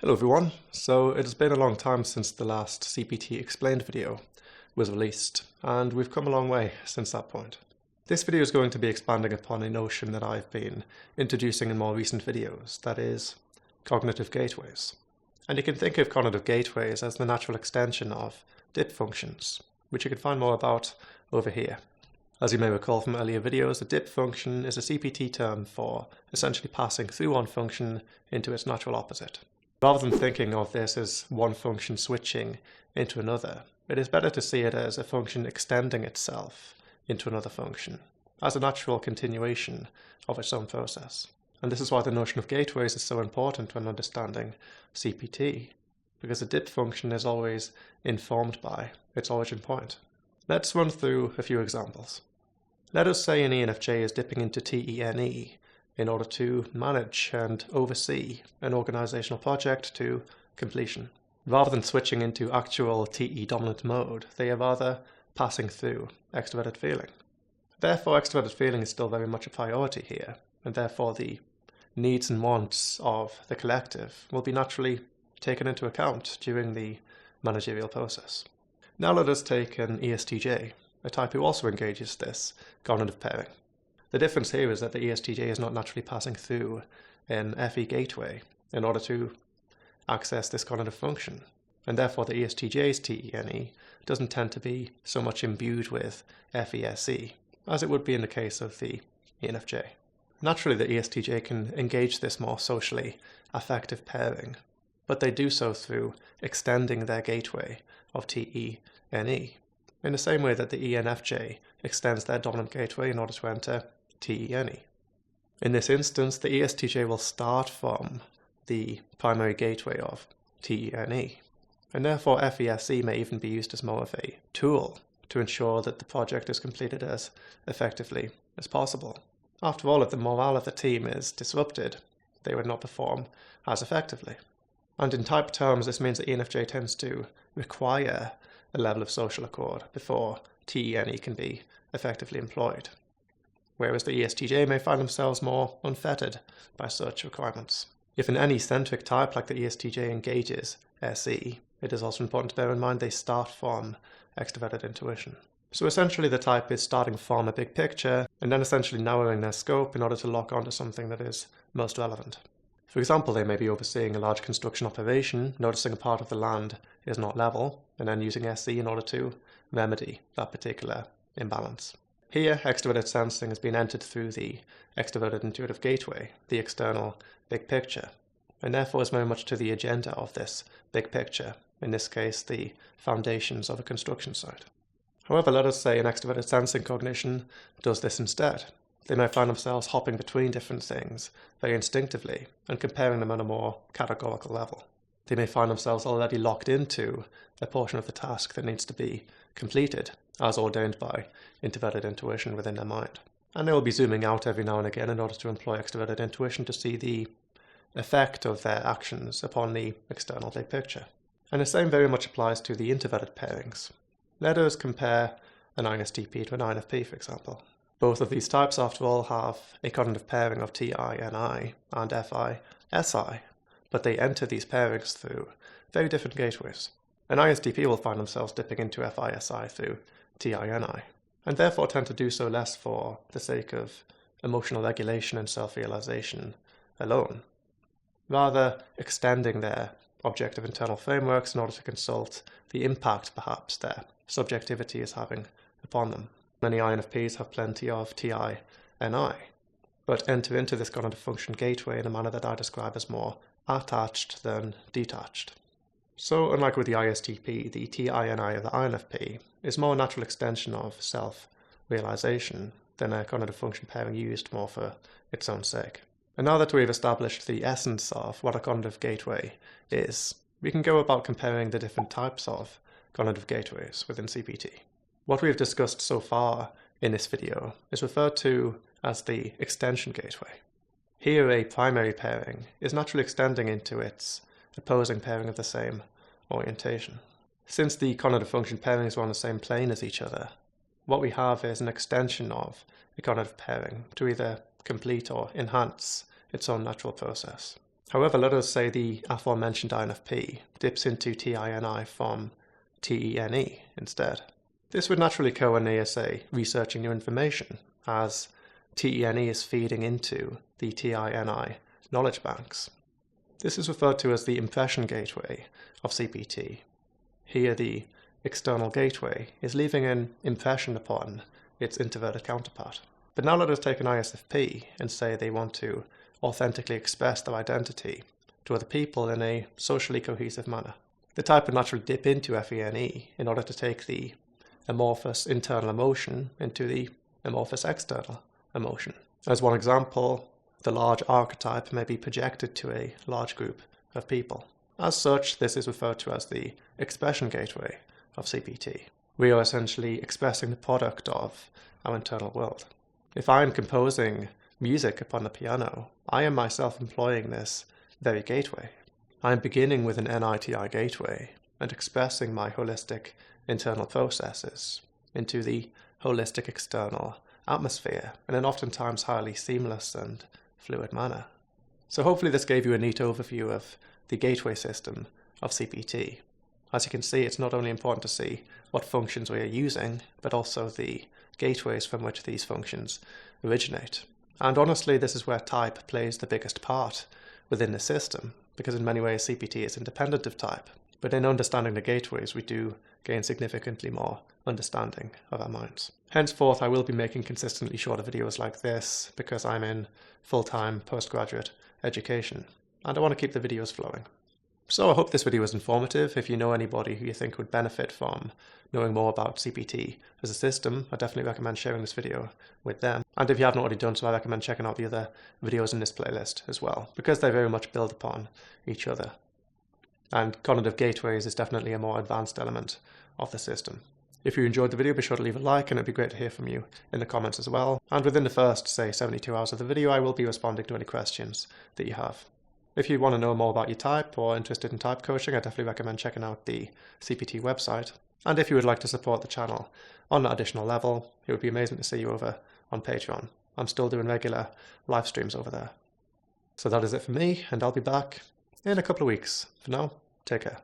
Hello everyone, so it has been a long time since the last CPT Explained video was released, and we've come a long way since that point. This video is going to be expanding upon a notion that I've been introducing in more recent videos, that is, cognitive gateways. And you can think of cognitive gateways as the natural extension of dip functions, which you can find more about over here. As you may recall from earlier videos, the dip function is a CPT term for essentially passing through one function into its natural opposite. Rather than thinking of this as one function switching into another, it is better to see it as a function extending itself into another function, as a natural continuation of its own process. And this is why the notion of gateways is so important when understanding CPT, because the dip function is always informed by its origin point. Let's run through a few examples. Let us say an ENFJ is dipping into TENE in order to manage and oversee an organizational project to completion. Rather than switching into actual TE dominant mode, they are rather passing through extroverted feeling. Therefore, extroverted feeling is still very much a priority here, and therefore the needs and wants of the collective will be naturally taken into account during the managerial process. Now let us take an ESTJ, a type who also engages this cognitive pairing. The difference here is that the ESTJ is not naturally passing through an FE gateway in order to access this cognitive function, and therefore the ESTJ's TENE doesn't tend to be so much imbued with FESE as it would be in the case of the ENFJ. Naturally, the ESTJ can engage this more socially affective pairing, but they do so through extending their gateway of TENE, in the same way that the ENFJ extends their dominant gateway in order to enter TENE. In this instance, the ESTJ will start from the primary gateway of TENE, and therefore FESE may even be used as more of a tool to ensure that the project is completed as effectively as possible. After all, if the morale of the team is disrupted, they would not perform as effectively. And in type terms, this means that ENFJ tends to require a level of social accord before TENE can be effectively employed, whereas the ESTJ may find themselves more unfettered by such requirements. If an NE-centric type like the ESTJ engages SE, it is also important to bear in mind they start from extroverted intuition. So essentially the type is starting from a big picture and then essentially narrowing their scope in order to lock onto something that is most relevant. For example, they may be overseeing a large construction operation, noticing a part of the land is not level, and then using SE in order to remedy that particular imbalance. Here, extroverted sensing has been entered through the extroverted intuitive gateway, the external big picture, and therefore is very much to the agenda of this big picture, in this case the foundations of a construction site. However, let us say an extroverted sensing cognition does this instead. They may find themselves hopping between different things very instinctively and comparing them on a more categorical level. They may find themselves already locked into a portion of the task that needs to be completed, as ordained by introverted intuition within their mind. And they will be zooming out every now and again in order to employ extroverted intuition to see the effect of their actions upon the external big picture. And the same very much applies to the introverted pairings. Let us compare an ISTP to an INFP, for example. Both of these types, after all, have a cognitive pairing of TINI and FISI, but they enter these pairings through very different gateways. An ISTP will find themselves dipping into FISI through TINI, and therefore tend to do so less for the sake of emotional regulation and self-realization alone, rather extending their objective internal frameworks in order to consult the impact perhaps their subjectivity is having upon them. Many INFPs have plenty of TINI, but enter into this cognitive function gateway in a manner that I describe as more attached than detached. So, unlike with the ISTP, the TINI of the INFP is more a natural extension of self-realization than a cognitive function pairing used more for its own sake. And now that we've established the essence of what a cognitive gateway is, we can go about comparing the different types of cognitive gateways within CPT. What we've discussed so far in this video is referred to as the extension gateway. Here, a primary pairing is naturally extending into its opposing pairing of the same orientation. Since the cognitive function pairings are on the same plane as each other, what we have is an extension of the cognitive pairing to either complete or enhance its own natural process. However, let us say the aforementioned INFP dips into TINI from TENE instead. This would naturally occur when ASA researching new information, as TENE is feeding into the TINI knowledge banks. This is referred to as the impression gateway of CPT. Here the external gateway is leaving an impression upon its introverted counterpart. But now let us take an ISFP and say they want to authentically express their identity to other people in a socially cohesive manner. The type would naturally dip into FENE in order to take the amorphous internal emotion into the amorphous external emotion. As one example, the large archetype may be projected to a large group of people. As such, this is referred to as the expression gateway of CPT. We are essentially expressing the product of our internal world. If I am composing music upon the piano, I am myself employing this very gateway. I am beginning with an NITI gateway and expressing my holistic internal processes into the holistic external atmosphere in an oftentimes highly seamless and fluid manner. So hopefully this gave you a neat overview of the gateway system of CPT. As you can see, it's not only important to see what functions we are using, but also the gateways from which these functions originate. And honestly, this is where type plays the biggest part within the system, because in many ways CPT is independent of type. But in understanding the gateways, we do gain significantly more understanding of our minds. Henceforth, I will be making consistently shorter videos like this because I'm in full-time postgraduate education, and I want to keep the videos flowing. So I hope this video was informative. If you know anybody who you think would benefit from knowing more about CPT as a system, I definitely recommend sharing this video with them. And if you haven't already done so, I recommend checking out the other videos in this playlist as well, because they very much build upon each other. And cognitive gateways is definitely a more advanced element of the system. If you enjoyed the video, be sure to leave a like, and it'd be great to hear from you in the comments as well. And within the first, say, 72 hours of the video, I will be responding to any questions that you have. If you want to know more about your type or interested in type coaching, I definitely recommend checking out the CPT website. And if you would like to support the channel on an additional level, it would be amazing to see you over on Patreon. I'm still doing regular live streams over there. So that is it for me, and I'll be back in a couple of weeks. For now, take care.